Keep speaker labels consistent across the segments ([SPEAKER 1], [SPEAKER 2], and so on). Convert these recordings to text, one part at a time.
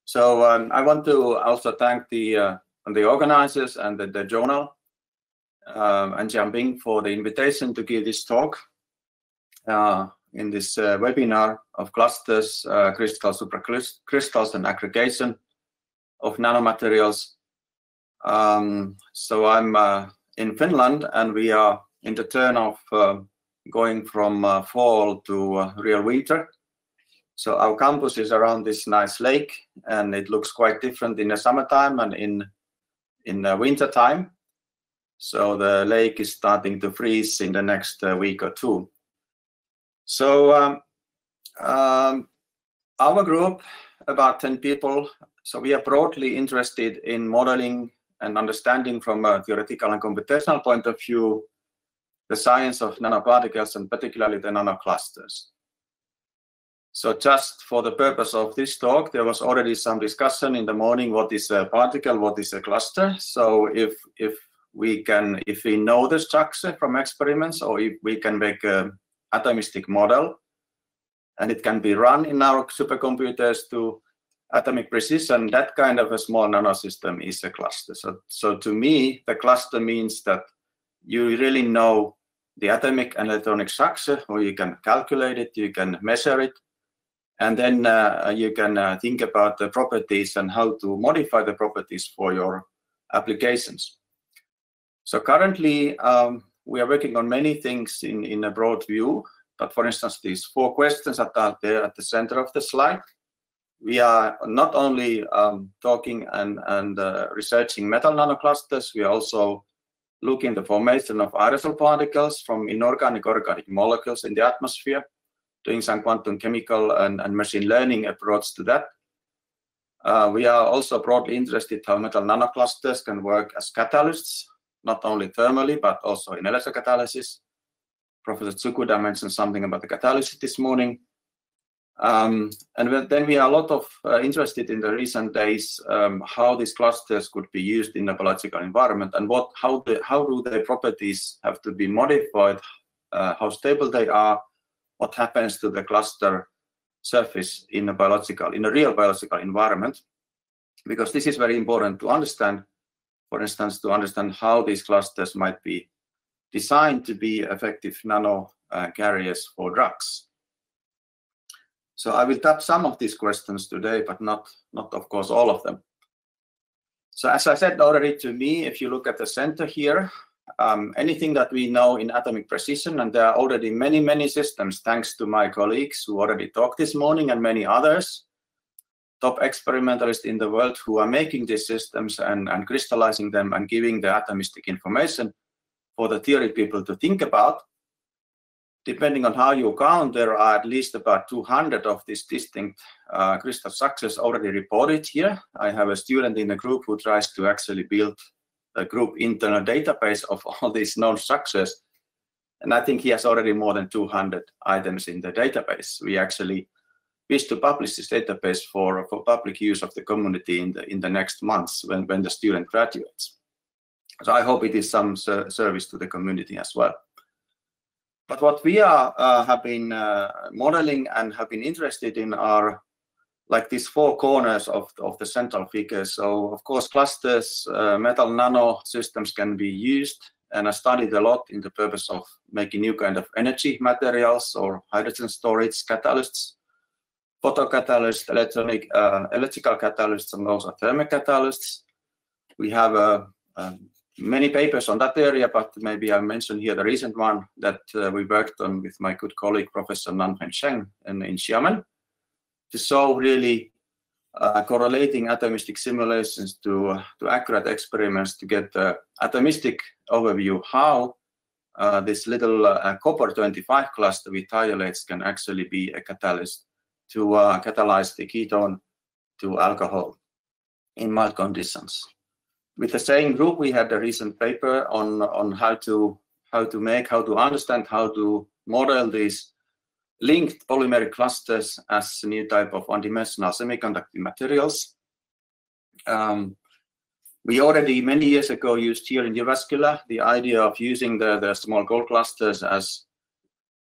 [SPEAKER 1] So I want to also thank the organizers and the journal and Jianping for the invitation to give this talk in this webinar of clusters, crystals, supercrystals, and aggregation of nanomaterials. So I'm in Finland, and we are in the turn of going from fall to real winter. So our campus is around this nice lake, and it looks quite different in the summertime and in the winter time. So the lake is starting to freeze in the next week or two. So our group, about 10 people, so we are broadly interested in modeling and understanding from a theoretical and computational point of view the science of nanoparticles and particularly the nanoclusters. So just for the purpose of this talk, there was already some discussion in the morning, what is a particle, what is a cluster. So if we know the structure from experiments, or if we can make an atomistic model, and it can be run in our supercomputers to atomic precision, that kind of a small nanosystem is a cluster. So to me, the cluster means that you really know the atomic and electronic structure, or you can calculate it, you can measure it, and then you can think about the properties and how to modify the properties for your applications. So currently, we are working on many things in a broad view, but for instance, these 4 questions that are there at the center of the slide, we are not only talking and researching metal nanoclusters, we are also looking at the formation of aerosol particles from inorganic organic molecules in the atmosphere, doing some quantum chemical and machine learning approach to that. We are also broadly interested how metal nanoclusters can work as catalysts, not only thermally, but also in electrocatalysis. Professor Tsukuda mentioned something about the catalysis this morning. And then we are a lot of interested in the recent days how these clusters could be used in a biological environment, and how do their properties have to be modified, how stable they are, what happens to the cluster surface in a real biological environment, because this is very important to understand. For instance, to understand how these clusters might be designed to be effective nano carriers for drugs. So I will tap some of these questions today, but not of course all of them. So as I said already, to me, if you look at the center here, anything that we know in atomic precision, and there are already many systems, thanks to my colleagues who already talked this morning and many others, top experimentalists in the world who are making these systems and crystallizing them and giving the atomistic information for the theory people to think about. Depending on how you count, there are at least about 200 of these distinct crystal structures already reported here. I have a student in the group who tries to actually build a group internal database of all these known structures. And I think he has already more than 200 items in the database. We actually wish to publish this database for public use of the community in the next months when the student graduates. So I hope it is some service to the community as well. But what we have been modeling and have been interested in are like these 4 corners of the central figure. So of course, clusters, metal nano systems can be used, and I studied a lot in the purpose of making new kind of energy materials or hydrogen storage catalysts, photocatalysts, electrical catalysts, and also thermic catalysts. We have many papers on that area, but maybe I mentioned here the recent one that we worked on with my good colleague, Professor Nanfeng Sheng in Xiamen, to show really correlating atomistic simulations to accurate experiments to get the atomistic overview how this little copper-25 cluster with thiolates can actually be a catalyst to catalyze the ketone to alcohol in mild conditions. With the same group, we had a recent paper on how to understand how to model these linked polymeric clusters as a new type of one-dimensional semiconducting materials. We already many years ago used here in Jyväskylä the idea of using the small gold clusters as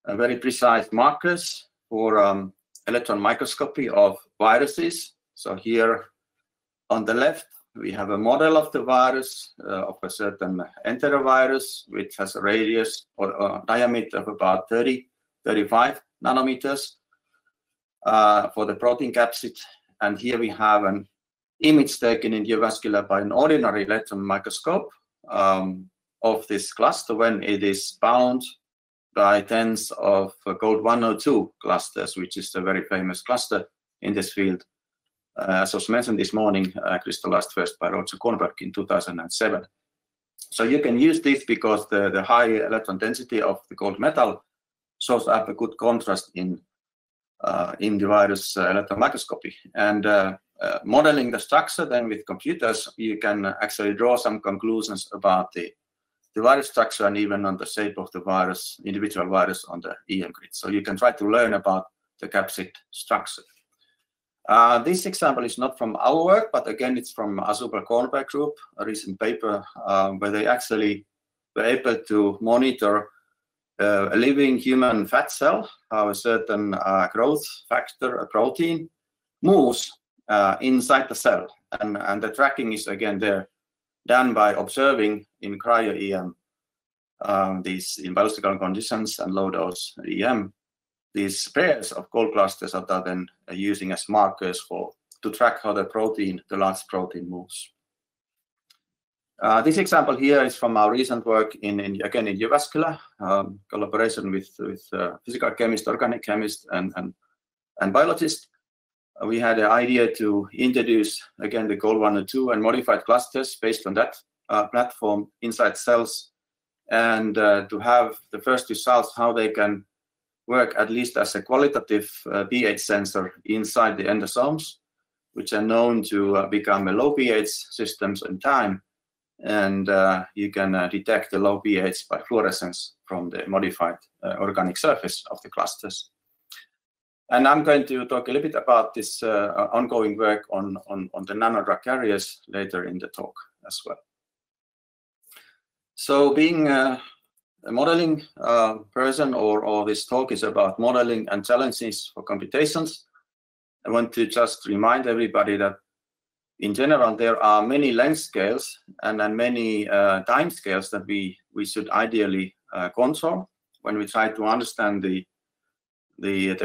[SPEAKER 1] very precise markers for electron microscopy of viruses. So here On the left, we have a model of the virus, of a certain enterovirus, which has a radius or diameter of about 35 nanometers for the protein capsid. And here we have an image taken in endovascular by an ordinary electron microscope of this cluster when it is bound by tens of gold 102 clusters, which is a very famous cluster in this field. As was mentioned this morning, crystallized first by Roger Kornberg in 2007. So you can use this because the high electron density of the gold metal shows up a good contrast in the virus electron microscopy. And modeling the structure then with computers, you can actually draw some conclusions about the virus structure and even on the shape of the virus, individual virus on the EM grid. So you can try to learn about the capsid structure. This example is not from our work, but again, it's from Asuber-Kornberg group, a recent paper where they actually were able to monitor a living human fat cell, how a certain growth factor, a protein, moves inside the cell. And the tracking is again there done by observing in cryo-EM these in biological conditions and low dose EM. These pairs of gold clusters are then using as markers to track how the large protein moves. This example here is from our recent work in endovascular collaboration with physical chemist, organic chemist, and biologist. We had an idea to introduce again the gold 102 and modified clusters based on that platform inside cells, and to have the first results how they can work at least as a qualitative pH sensor inside the endosomes, which are known to become a low pH systems in time. And you can detect the low pH by fluorescence from the modified organic surface of the clusters. And I'm going to talk a little bit about this ongoing work on the nanodrug carriers later in the talk as well. So being a modeling person, or this talk is about modeling and challenges for computations, I want to just remind everybody that in general there are many length scales and many time scales that we should ideally control when we try to understand the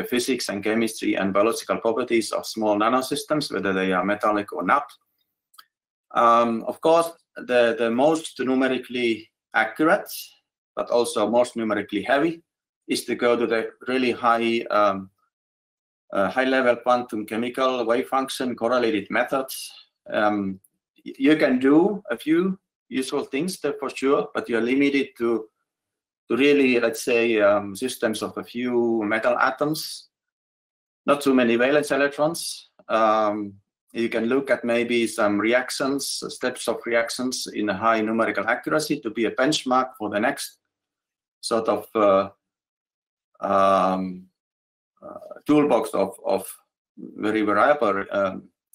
[SPEAKER 1] physics and chemistry and biological properties of small nanosystems, whether they are metallic or not. Of course, the most numerically accurate, but also most numerically heavy, is to go to the really high-level quantum chemical wave function correlated methods. You can do a few useful things there for sure, but you're limited to really, let's say, systems of a few metal atoms, not too many valence electrons. You can look at maybe some reactions, steps of reactions in a high numerical accuracy to be a benchmark for the next sort of toolbox of very variable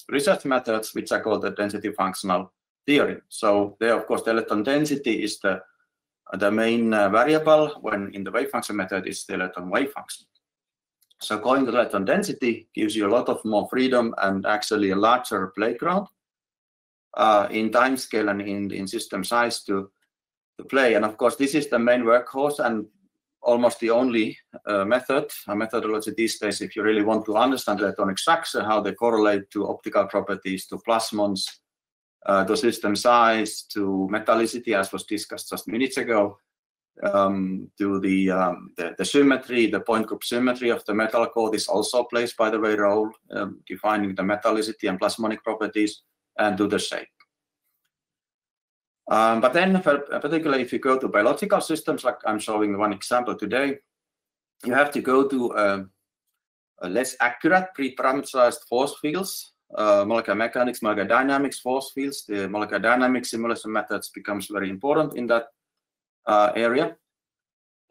[SPEAKER 1] research methods, which are called the density functional theory. So there, of course, the electron density is the main variable, when in the wave function method is the electron wave function. So going to electron density gives you a lot of more freedom and actually a larger playground in time scale and in system size to play. And of course, this is the main workhorse and almost the only methodology these days if you really want to understand electronic structure, how they correlate to optical properties, to plasmons, to system size, to metallicity, as was discussed just minutes ago, to the symmetry, the point group symmetry of the metal core. This also plays, by the way, a role defining the metallicity and plasmonic properties, and to the shape. But then, particularly if you go to biological systems, like I'm showing one example today, you have to go to a less accurate pre-parameterized force fields, molecular mechanics, molecular dynamics force fields. The molecular dynamics simulation methods becomes very important in that area.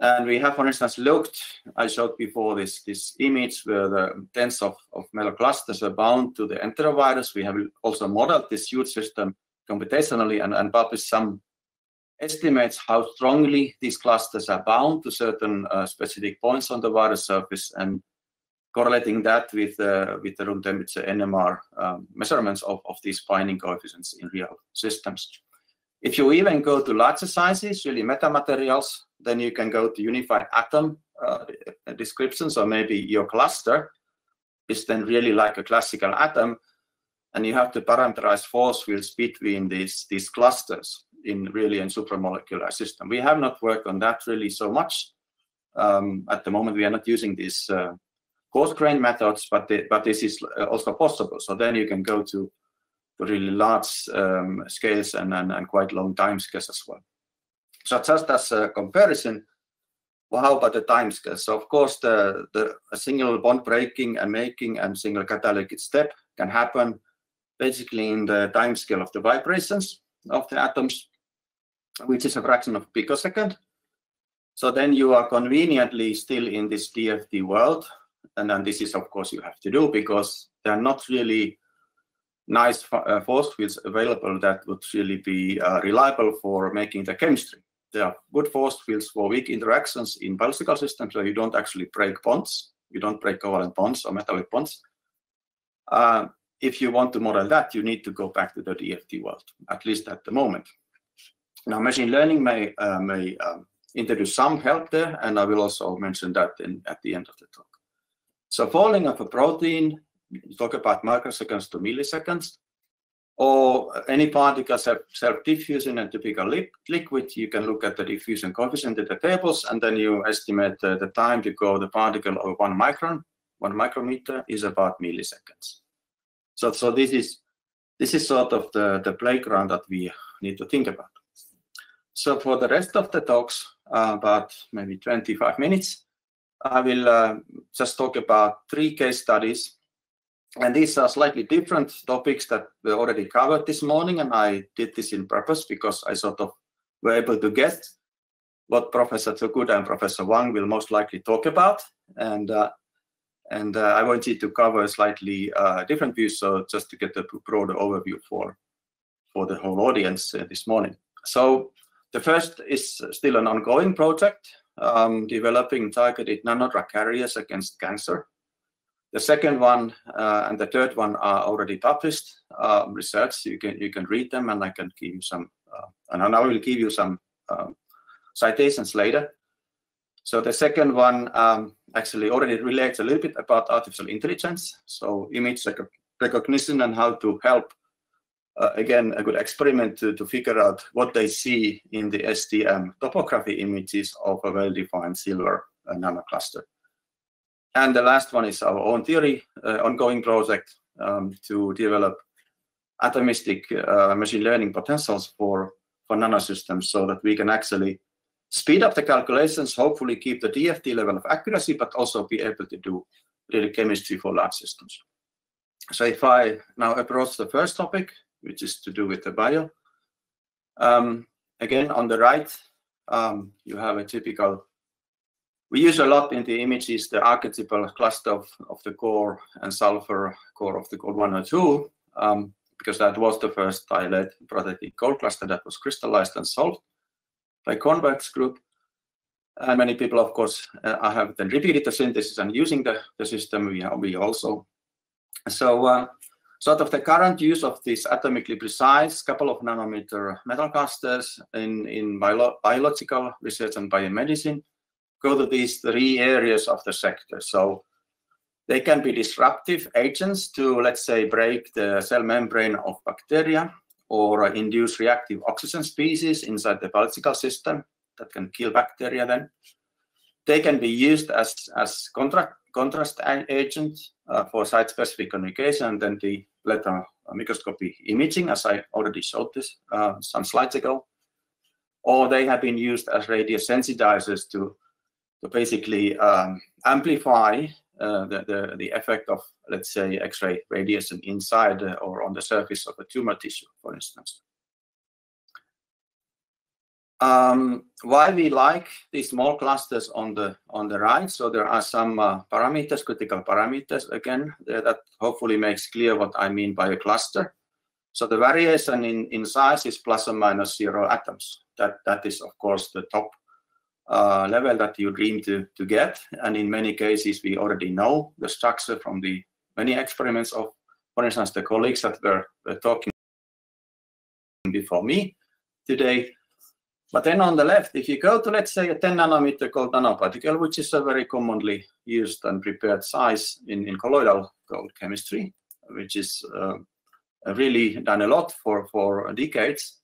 [SPEAKER 1] And we have, for instance, looked, I showed before this image where the tens of metal clusters are bound to the enterovirus. We have also modeled this huge system computationally and published some estimates how strongly these clusters are bound to certain specific points on the virus surface. And correlating that with the room temperature NMR measurements of these binding coefficients in real systems. If you even go to larger sizes, really metamaterials, then you can go to unified atom description. So maybe your cluster is then really like a classical atom, and you have to parameterize force fields between these clusters in really a supramolecular system. We have not worked on that really so much. At the moment, we are not using these coarse-grained methods, but this is also possible. So then you can go to really large scales and quite long time scales as well. So just as a comparison, well, how about the time scale? So of course, a single bond breaking and making and single catalytic step can happen basically in the time scale of the vibrations of the atoms, which is a fraction of a picosecond. So then you are conveniently still in this DFT world. And then this is, of course, you have to do because there are not really nice force fields available that would really be reliable for making the chemistry. There are good force fields for weak interactions in biological systems where you don't actually break bonds. You don't break covalent bonds or metallic bonds. If you want to model that, you need to go back to the DFT world, at least at the moment. Now, machine learning may introduce some help there, and I will also mention that at the end of the talk. So falling of a protein, you talk about microseconds to milliseconds, or any particle self-diffuse in a typical liquid, you can look at the diffusion coefficient in the tables, and then you estimate the time to go the particle over 1 micron. 1 micrometer is about milliseconds. So this is sort of the playground that we need to think about. So for the rest of the talks, about maybe 25 minutes, I will just talk about 3 case studies. And these are slightly different topics that were already covered this morning. And I did this in purpose because I sort of were able to guess what Professor Tsukuda and Professor Wang will most likely talk about. And I wanted to cover slightly different views, so just to get a broader overview for the whole audience this morning. So the first is still an ongoing project, developing targeted nanodrug carriers against cancer. The second one and the third one are already published research. You can read them, and I can give you some, and I will give you some citations later. So the second one actually already relates a little bit about artificial intelligence, so image recognition and how to help. Again, a good experiment to figure out what they see in the STM topography images of a well-defined silver nanocluster. And the last one is our own theory, ongoing project to develop atomistic machine learning potentials for nanosystems so that we can actually speed up the calculations, hopefully keep the DFT level of accuracy, but also be able to do really chemistry for large systems. So if I now approach the first topic, which is to do with the bio, again, on the right, you have a typical. We use a lot in the images the archetypal cluster of the core and sulfur core of the gold 102, because that was the first dilated prototypic gold cluster that was crystallized and solved by Convex group. And many people, of course, have then repeated the synthesis and using the system. We also. So sort of the current use of this atomically precise couple of nanometer metal clusters in biological research and biomedicine go to these 3 areas of the sector. So they can be disruptive agents to, let's say, break the cell membrane of bacteria or induce reactive oxygen species inside the biological system that can kill bacteria then. They can be used as contrast agents for site-specific communication and then the letter microscopy imaging, as I already showed this some slides ago. Or they have been used as radiosensitizers to basically amplify the effect of, let's say, X-ray radiation inside or on the surface of a tumor tissue, for instance. Why we like these small clusters on the right? So there are some parameters, critical parameters, again, that hopefully makes clear what I mean by a cluster. So the variation in size is plus or minus 0 atoms. That is, of course, the top level that you dream to get. And in many cases, we already know the structure from the many experiments of, for instance, the colleagues that were talking before me today. But then on the left, if you go to, let's say, a 10 nanometer gold nanoparticle, which is a very commonly used and prepared size in colloidal gold chemistry, which is really done a lot for decades.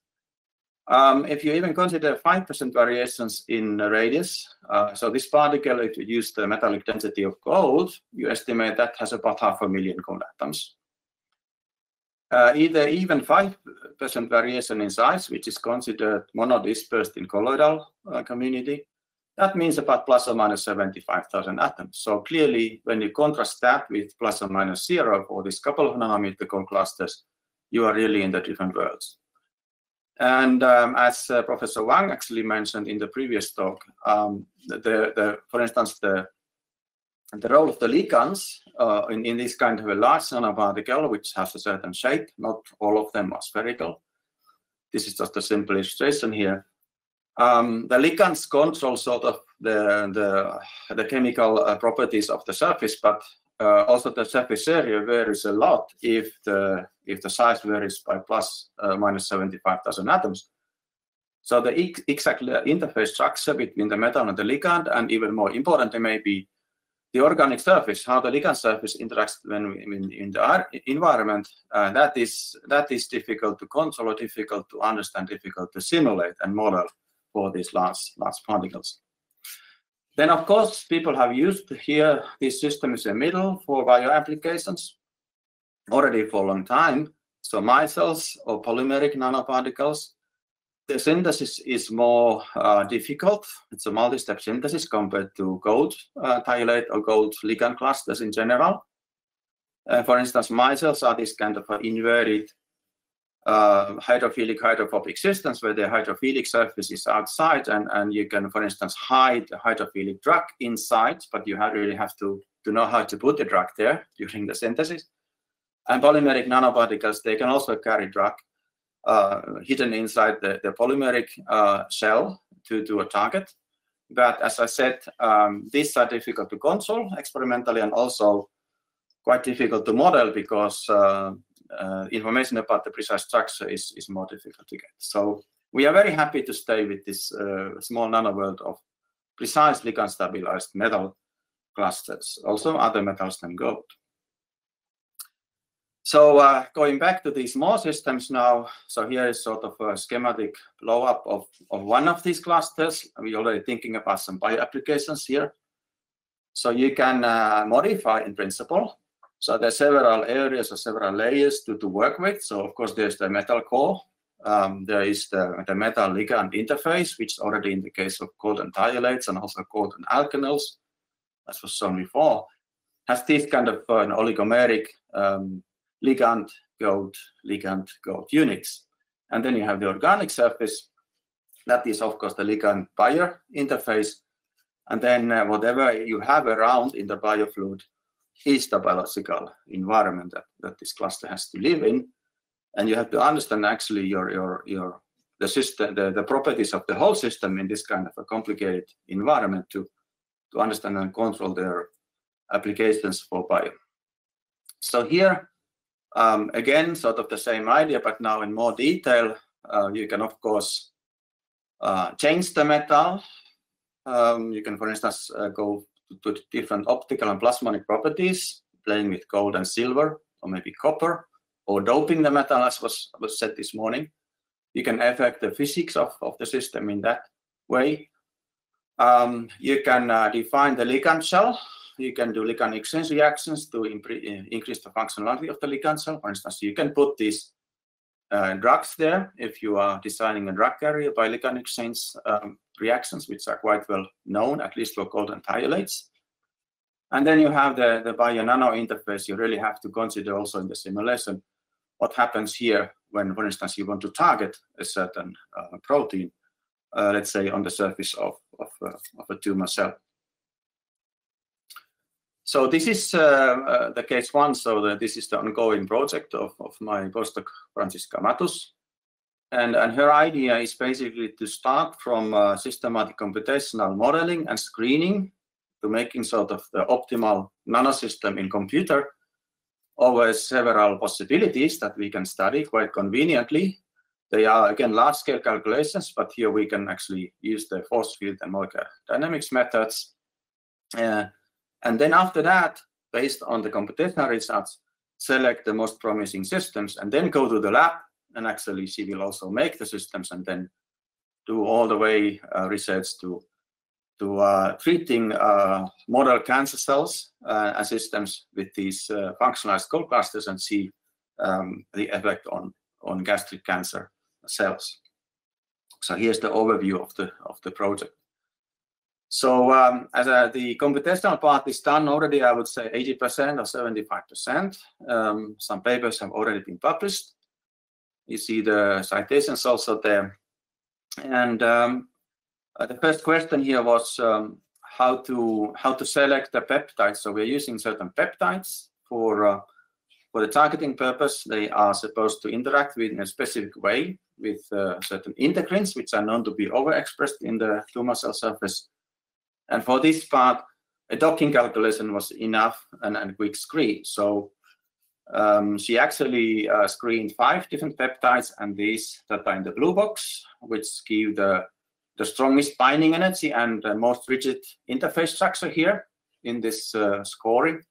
[SPEAKER 1] If you even consider 5% variations in radius, so this particle, if you use the metallic density of gold, you estimate that has about 500,000 gold atoms. Either even 5% variation in size, which is considered monodispersed in colloidal community, that means about plus or minus 75,000 atoms. So clearly, when you contrast that with plus or minus 0 for this couple of nanometer gold clusters, you are really in the different worlds. And as Professor Wang actually mentioned in the previous talk, for instance, the role of the ligands in this kind of a large nanoparticle, which has a certain shape, not all of them are spherical. This is just a simple illustration here. The ligands control sort of the chemical properties of the surface, but also the surface area varies a lot if the size varies by plus minus 75,000 atoms. So the exact interface structure between the metal and the ligand, and even more importantly, maybe the organic surface, how the ligand surface interacts when in the environment, that is difficult to control, or difficult to understand, difficult to simulate and model for these large particles. Then, of course, people have used here this system is a middle for bio applications already for a long time. So micelles or polymeric nanoparticles. The synthesis is more difficult. It's a multi-step synthesis compared to gold thiolate or gold ligand clusters in general. For instance, micelles are this kind of inverted hydrophilic hydrophobic systems where the hydrophilic surface is outside, and you can, for instance, hide the hydrophilic drug inside, but you really have to know how to put the drug there during the synthesis. And polymeric nanoparticles, they can also carry drug hidden inside the polymeric shell to a target. But as I said, these are difficult to control experimentally and also quite difficult to model because information about the precise structure is more difficult to get. So we are very happy to stay with this small nanoworld of precise ligand stabilized metal clusters, also other metals than gold. So going back to these small systems now, so here is sort of a schematic blow-up of one of these clusters. We're already thinking about some bio applications here. So you can modify in principle. So there are several areas or several layers to work with. So of course, there's the metal core. There is the metal ligand interface, which already in the case of gold and thiolates and also gold and alkanols, as was shown before, has this kind of an oligomeric ligand gold units. And then you have the organic surface. That is, of course, the ligand buyer interface. And then whatever you have around in the biofluid is the biological environment that this cluster has to live in. And you have to understand actually the system, the properties of the whole system in this kind of a complicated environment to understand and control their applications for bio. So here, again, sort of the same idea, but now in more detail. You can, of course, change the metal. You can, for instance, go to different optical and plasmonic properties, playing with gold and silver, or maybe copper, or doping the metal, as was said this morning. You can affect the physics of the system in that way. You can define the ligand shell. You can do ligand exchange reactions to increase the functionality of the ligand cell. For instance, you can put these drugs there if you are designing a drug carrier by ligand exchange reactions, which are quite well known, at least for gold and thiolates. And then you have the bio-nano interface. You really have to consider also in the simulation what happens here when, for instance, you want to target a certain protein, let's say on the surface of a tumor cell. So this is the case one. So this is the ongoing project of my postdoc, Franziska Matus. And her idea is basically to start from systematic computational modeling and screening to making sort of the optimal nanosystem in computer over several possibilities that we can study quite conveniently. They are, again, large-scale calculations, but here we can actually use the force field and molecular dynamics methods. And then after that, based on the computational results, select the most promising systems and then go to the lab. And actually, she will also make the systems and then do all the way research to treating model cancer cells and systems with these functionalized cold clusters and see the effect on gastric cancer cells. So here's the overview of the project. So as the computational part is done already, I would say 80% or 75%. Some papers have already been published. You see the citations also there. And the first question here was how to select the peptides. So we're using certain peptides for the targeting purpose. They are supposed to interact in a specific way with certain integrins, which are known to be overexpressed in the tumor cell surface. And for this part, a docking calculation was enough and a quick screen. So she actually screened 5 different peptides, and these that are in the blue box, which give the strongest binding energy and the most rigid interface structure here in this scoring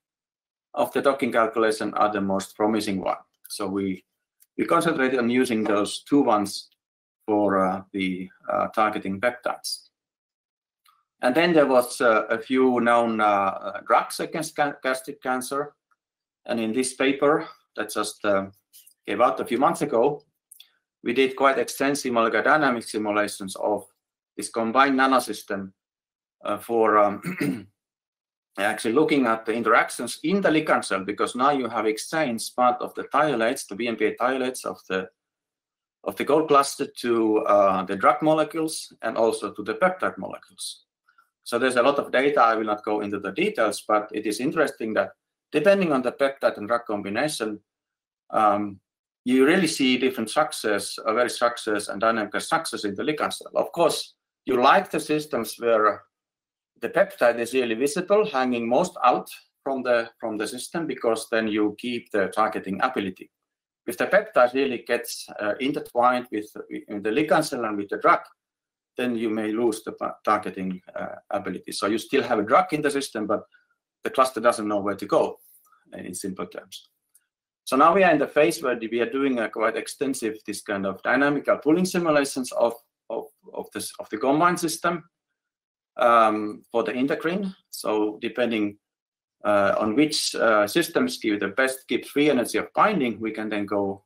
[SPEAKER 1] of the docking calculation are the most promising one. So we concentrate on using those 2 ones for the targeting peptides. And then there was a few known drugs against gastric cancer. And in this paper that just came out a few months ago, we did quite extensive molecular dynamics simulations of this combined nanosystem for actually looking at the interactions in the ligand cell, because now you have exchanged part of the thiolates, the VMPA thiolates of the gold cluster to the drug molecules and also to the peptide molecules. So there's a lot of data. I will not go into the details, but it is interesting that depending on the peptide and drug combination, you really see different structures, various structures and dynamical structures in the ligand cell. Of course, you like the systems where the peptide is really visible, hanging most out from the system, because then you keep the targeting ability. If the peptide really gets intertwined with the ligand cell and with the drug, then you may lose the targeting ability. So you still have a drug in the system, but the cluster doesn't know where to go, in simple terms. So now we are in the phase where we are doing a quite extensive this kind of dynamical pooling simulations of the combined system for the integrin. So depending on which systems give free energy of binding, we can then go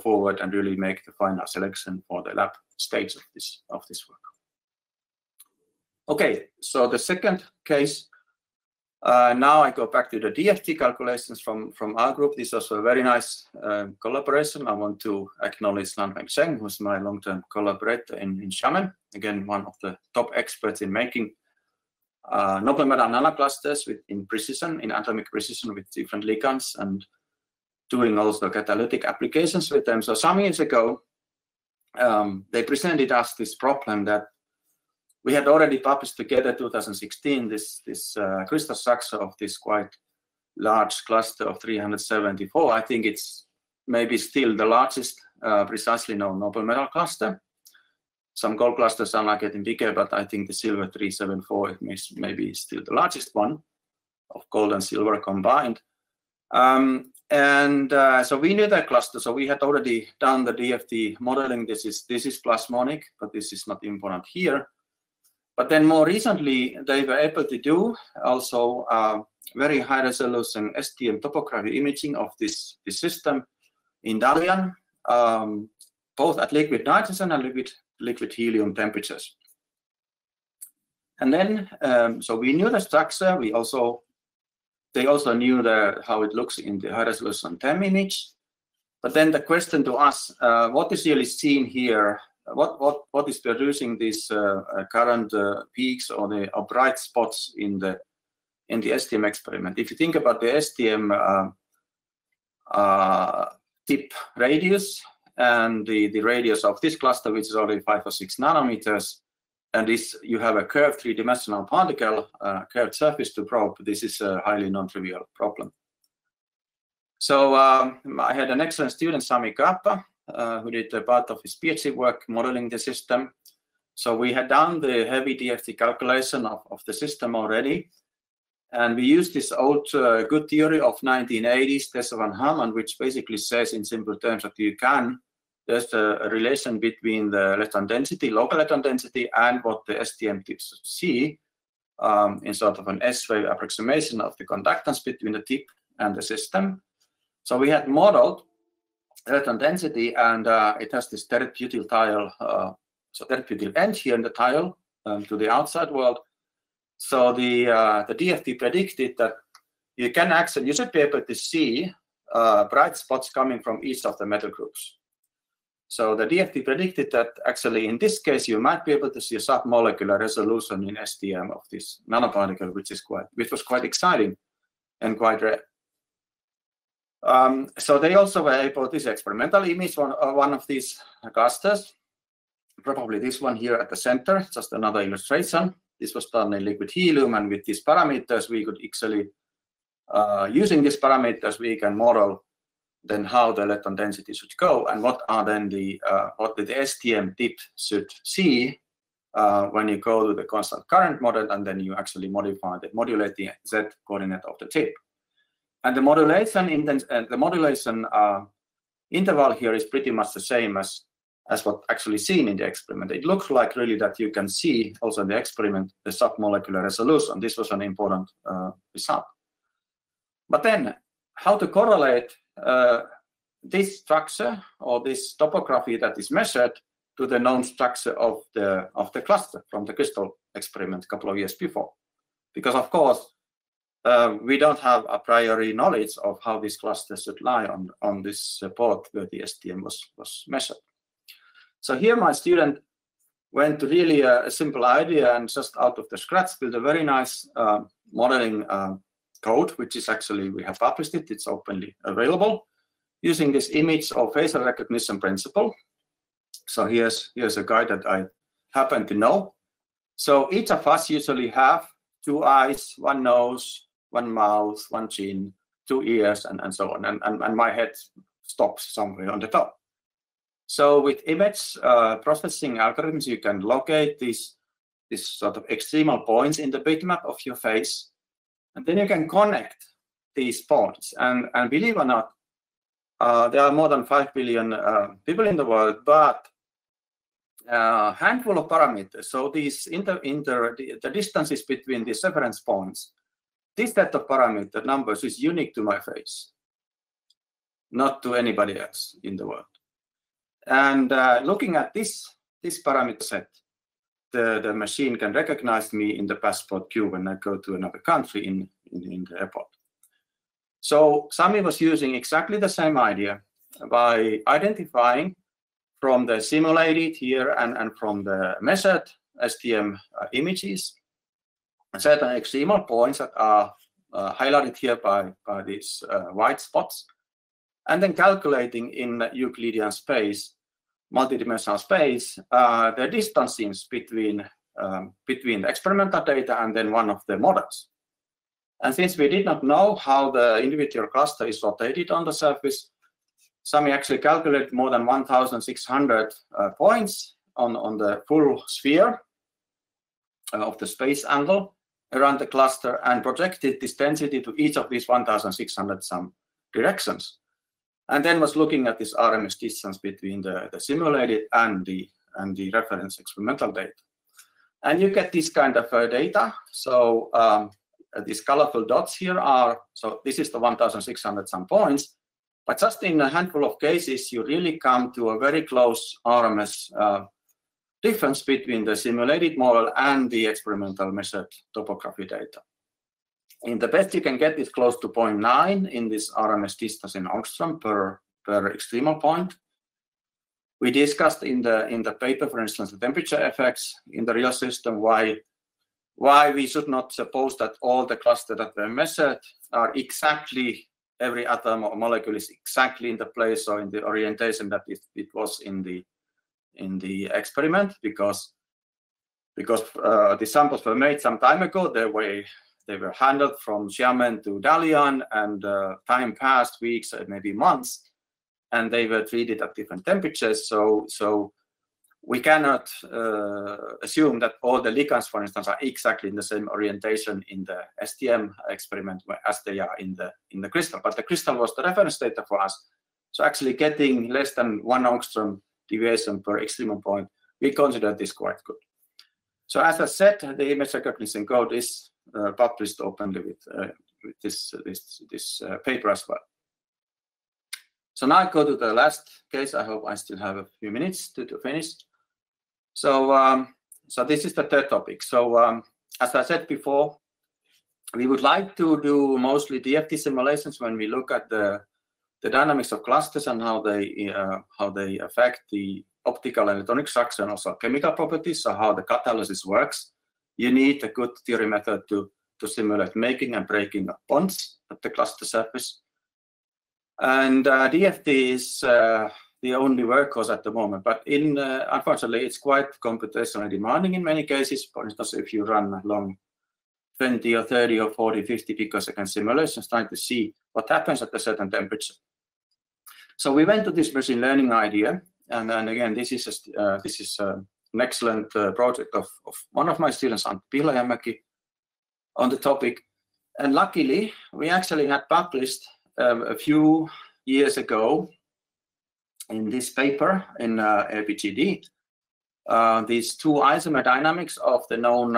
[SPEAKER 1] forward and really make the final selection for the lab stage of this work. Okay, so the second case. Now I go back to the DFT calculations from our group. This was a very nice collaboration. I want to acknowledge Lanfeng Zheng, who's my long-term collaborator in Xiamen. Again, one of the top experts in making noble metal nanoclusters in precision, in atomic precision with different ligands, and doing also catalytic applications with them. So some years ago, they presented us this problem that we had already published together 2016 this crystal structure of this quite large cluster of 374. I think it's maybe still the largest precisely known noble metal cluster. Some gold clusters are now getting bigger, but I think the silver 374 is maybe still the largest one of gold and silver combined. So we knew that cluster. So we had already done the DFT modeling. This is plasmonic, but this is not important here. But then more recently, they were able to do also very high resolution STM topography imaging of this system in Dalian, both at liquid nitrogen and liquid helium temperatures. And then, so we knew the structure. They also knew how it looks in the high resolution TEM image. But then the question to us, what is really seen here? What is producing these current peaks or bright spots in the STM experiment? If you think about the STM tip radius, and the radius of this cluster, which is already 5 or 6 nanometers. And this, you have a curved three-dimensional particle, curved surface to probe. This is a highly non-trivial problem. So I had an excellent student, Sami Kaappa, who did a part of his PhD work modeling the system. So we had done the heavy DFT calculation of the system already. And we used this old good theory of 1980s, Tessa van Haman, which basically says in simple terms that there's a relation between the electron density, local electron density, and what the STM tips see in sort of an S-wave approximation of the conductance between the tip and the system. So we had modeled electron density, and it has this terrestrial tile, so terrestrial end here in the tile to the outside world. So the DFT predicted that you should be able to see bright spots coming from each of the metal groups. So the DFT predicted that actually in this case you might be able to see a submolecular resolution in STM of this nanoparticle, which was quite exciting and quite rare. So they also were able, this experimental image one of these clusters, probably this one here at the center, just another illustration. This was done in liquid helium, and with these parameters we could actually, using these parameters, we can model then how the electron density should go, and what are then what the STM tip should see when you go to the constant current model, and then you actually modulate the Z coordinate of the tip. And the modulation interval here is pretty much the same as what actually seen in the experiment. It looks like really that you can see also in the experiment the submolecular resolution. This was an important result. But then how to correlate this structure or this topography that is measured to the known structure of the cluster from the crystal experiment a couple of years before? Because of course we don't have a priori knowledge of how this cluster should lie on this port where the STM was measured. So here my student went to really a simple idea and just out of the scratch built a very nice modeling code, which is actually, we have published it, it's openly available, using this image of facial recognition principle. So here's a guy that I happen to know. So each of us usually have 2 eyes, 1 nose, 1 mouth, 1 chin, 2 ears, and so on. And my head stops somewhere on the top. So with image processing algorithms, you can locate these sort of extremal points in the bitmap of your face. And then you can connect these points. And believe it or not, there are more than 5 billion people in the world, but a handful of parameters. So these the distances between these reference points, this set of parameter numbers is unique to my face, not to anybody else in the world. And looking at this parameter set, the machine can recognize me in the passport queue when I go to another country in the airport. So Sami was using exactly the same idea by identifying from the simulated here and from the measured STM images certain extremal points that are highlighted here by these white spots, and then calculating in Euclidean space, multidimensional space, the distances between the experimental data and then one of the models. And since we did not know how the individual cluster is rotated on the surface, Sami actually calculated more than 1,600 points on the full sphere of the space angle around the cluster and projected this density to each of these 1,600 some directions. And then was looking at this RMS distance between the simulated and the reference experimental data. And you get this kind of data. So these colorful dots here are, so this is the 1,600 some points, but just in a handful of cases, you really come to a very close RMS difference between the simulated model and the experimental measured topography data. In the best, you can get this close to 0.9 in this RMS distance in angstrom per extremal point. We discussed in the paper, for instance, the temperature effects in the real system, why we should not suppose that all the clusters that were measured are exactly every atom or molecule is exactly in the place or in the orientation that it was in the experiment, because the samples were made some time ago. They were handled from Xiamen to Dalian, and time passed, weeks, maybe months, and they were treated at different temperatures. So we cannot assume that all the ligands, for instance, are exactly in the same orientation in the STM experiment as they are in the crystal. But the crystal was the reference data for us. So actually getting less than 1 angstrom deviation per extremum point, we consider this quite good. So as I said, the image recognition code is published openly with this paper as well. So now I go to the last case. I hope I still have a few minutes to finish. So this is the third topic. So as I said before, we would like to do mostly DFT simulations when we look at the dynamics of clusters and how they affect the optical and electronic structure and also chemical properties, so how the catalysis works. You need a good theory method to simulate making and breaking of bonds at the cluster surface. And DFT is the only workhorse at the moment, but unfortunately, it's quite computationally demanding in many cases. For instance, if you run long 20 or 30 or 40, 50 picosecond simulations trying to see what happens at a certain temperature. So we went to this machine learning idea, and again, this is an excellent project of one of my students, Antti Pihlajamäki, on the topic. And luckily, we actually had published a few years ago in this paper in LPGD, these two isomer dynamics of the known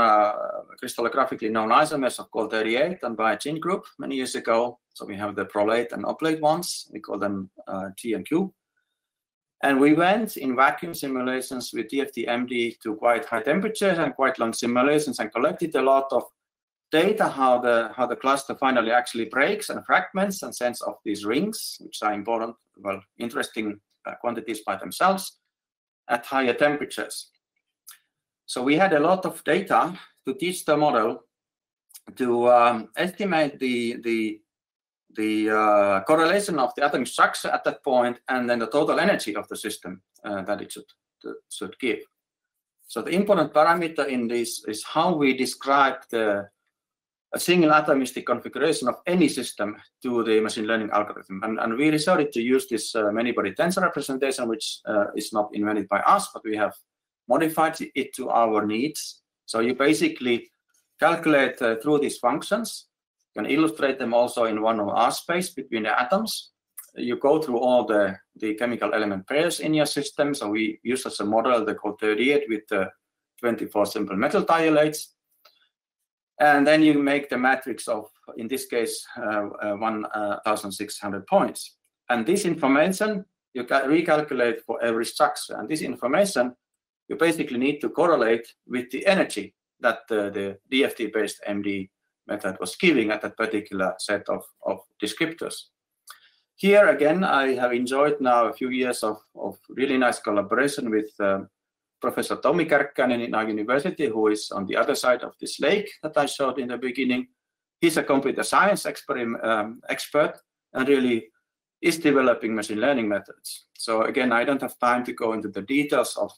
[SPEAKER 1] crystallographically known isomers of Col38 and by Jin group many years ago. So we have the prolate and oblate ones. We call them T and Q. And we went in vacuum simulations with DFT-MD to quite high temperatures and quite long simulations and collected a lot of data how the cluster finally actually breaks and fragments and sends off these rings, which are important, well, interesting quantities by themselves at higher temperatures. So we had a lot of data to teach the model to estimate the correlation of the atomic structure at that point, and then the total energy of the system that it should give. So the important parameter in this is how we describe a single atomistic configuration of any system to the machine learning algorithm. And we resorted to use this many-body tensor representation, which is not invented by us, but we have modified it to our needs. So you basically calculate through these functions. You can illustrate them also in one of R space between the atoms. You go through all the chemical element pairs in your system. So we use as a model the Col38 with the 24 simple metal thiolates. And then you make the matrix of, in this case, 1,600 points. And this information, you can recalculate for every structure. And this information, you basically need to correlate with the energy that the DFT-based MD method was giving at that particular set of descriptors. Here, again, I have enjoyed now a few years of really nice collaboration with Professor Tommi Kärkkäinen in our university, who is on the other side of this lake that I showed in the beginning. He's a computer science expert and really is developing machine learning methods. So again, I don't have time to go into the details of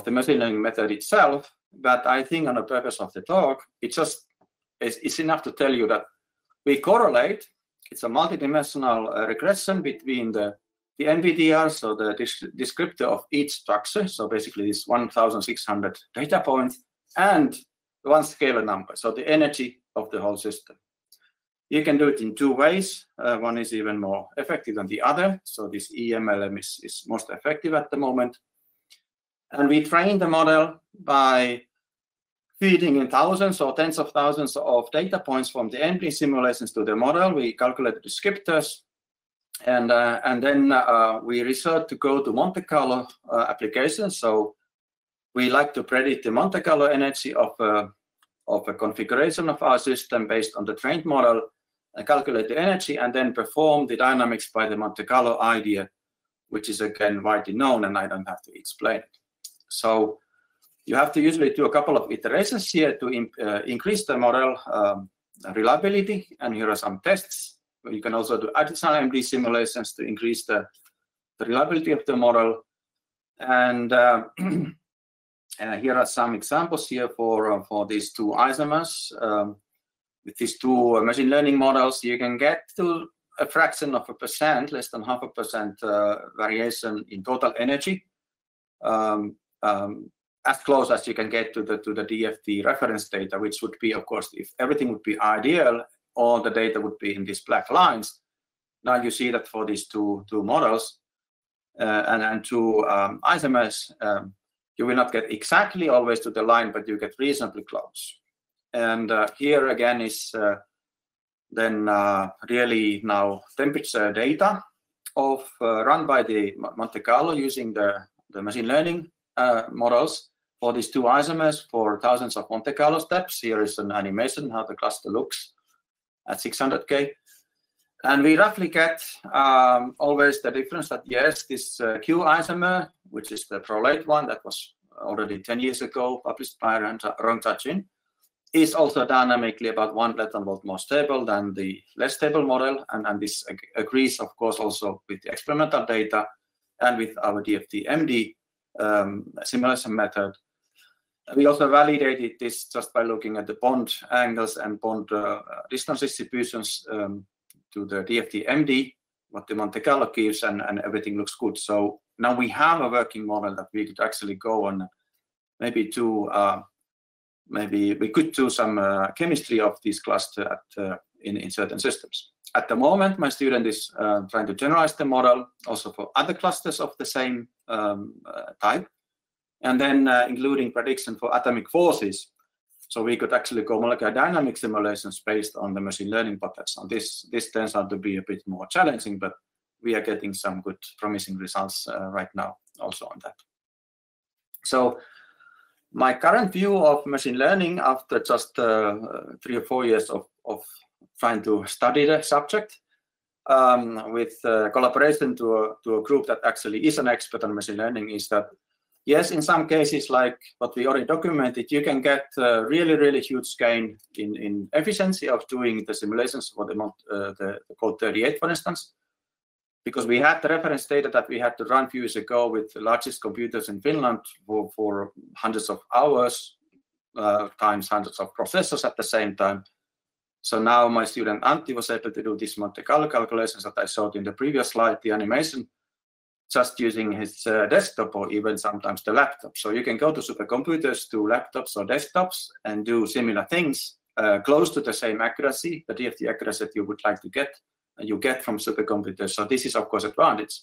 [SPEAKER 1] the machine learning method itself, but I think on the purpose of the talk, it's enough to tell you that we correlate. It's a multidimensional regression between the NVDR, so the descriptor of each structure, so basically this 1,600 data points, and one scalar number, so the energy of the whole system. You can do it in two ways. One is even more effective than the other, so this EMLM is most effective at the moment. And we train the model by feeding in thousands or tens of thousands of data points from the NP simulations to the model. We calculate the descriptors. And then we resort to go to Monte Carlo applications. So we like to predict the Monte Carlo energy of a configuration of our system based on the trained model, calculate the energy, and then perform the dynamics by the Monte Carlo idea, which is again widely known, and I don't have to explain it. So you have to usually do a couple of iterations here to increase the model reliability, and here are some tests. You can also do additional MD simulations to increase the reliability of the model. And here are some examples here for these two isomers. With these two machine learning models, you can get to a fraction of a percent, less than 0.5% variation in total energy, as close as you can get to the DFT reference data, which would be, of course, if everything would be ideal, all the data would be in these black lines. Now you see that for these two models and two isomers, you will not get exactly always to the line, but you get reasonably close. And here again is then really now temperature data of run by the Monte Carlo using the machine learning models for these two isomers for thousands of Monte Carlo steps. Here is an animation how the cluster looks at 600K. And we roughly get always the difference that, yes, this Q isomer, which is the ProLate one that was already 10 years ago published by Rongta-Jin, is also dynamically about 1 lepton-volt more stable than the less stable model. And this agrees, of course, also with the experimental data and with our DFT-MD simulation method. We also validated this just by looking at the bond angles and bond distance distributions to the DFT-MD, what the Monte Carlo gives, and everything looks good. So now we have a working model that we could actually go on maybe we could do some chemistry of this cluster in certain systems. At the moment, my student is trying to generalize the model also for other clusters of the same type, and then including prediction for atomic forces. So we could actually go molecular dynamic simulations based on the machine learning potential. This turns out to be a bit more challenging, but we are getting some good promising results right now also on that. So my current view of machine learning after just 3 or 4 years of trying to study the subject with collaboration to a group that actually is an expert on machine learning is that, yes, in some cases, like what we already documented, you can get really, really huge gain in efficiency of doing the simulations for the code 38, for instance, because we had the reference data that we had to run a few years ago with the largest computers in Finland for hundreds of hours times hundreds of processors at the same time. So now my student Antti was able to do these Monte Carlo calculations that I showed in the previous slide, the animation, just using his desktop or even sometimes the laptop. So you can go to supercomputers, to laptops or desktops, and do similar things close to the same accuracy, the DFT accuracy that you would like to get, and you get from supercomputers. So this is, of course, advantage.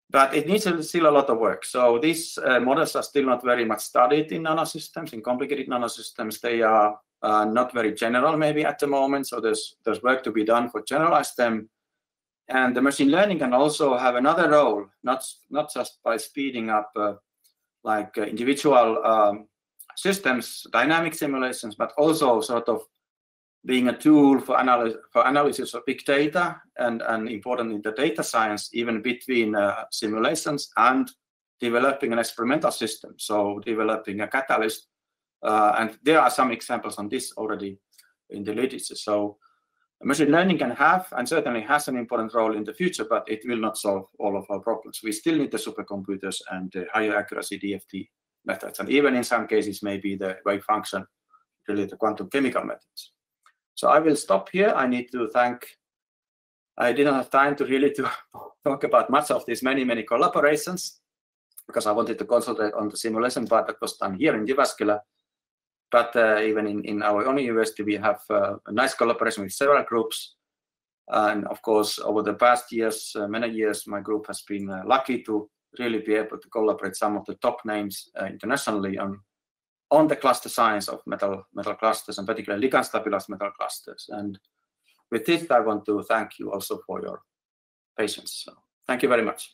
[SPEAKER 1] But it needs still a lot of work. So these models are still not very much studied in nanosystems, in complicated nanosystems. They are not very general maybe at the moment. So there's work to be done for generalize them. And the machine learning can also have another role, not just by speeding up individual systems, dynamic simulations, but also sort of being a tool for analysis of big data and important in the data science, even between simulations and developing an experimental system. So developing a catalyst. And there are some examples on this already in the literature. So machine learning can have and certainly has an important role in the future, but it will not solve all of our problems. We still need the supercomputers and the higher accuracy DFT methods, and even in some cases, maybe the wave function, really the quantum chemical methods. So I will stop here. I need to thank, I didn't have time to really talk about much of these many collaborations because I wanted to concentrate on the simulation part that was done here in Jyväskylä. But even in our own university, we have a nice collaboration with several groups. And of course, over the past years, many years, my group has been lucky to really be able to collaborate some of the top names internationally on the cluster science of metal clusters, and particularly ligand stabilized metal clusters. And with this, I want to thank you also for your patience. So thank you very much.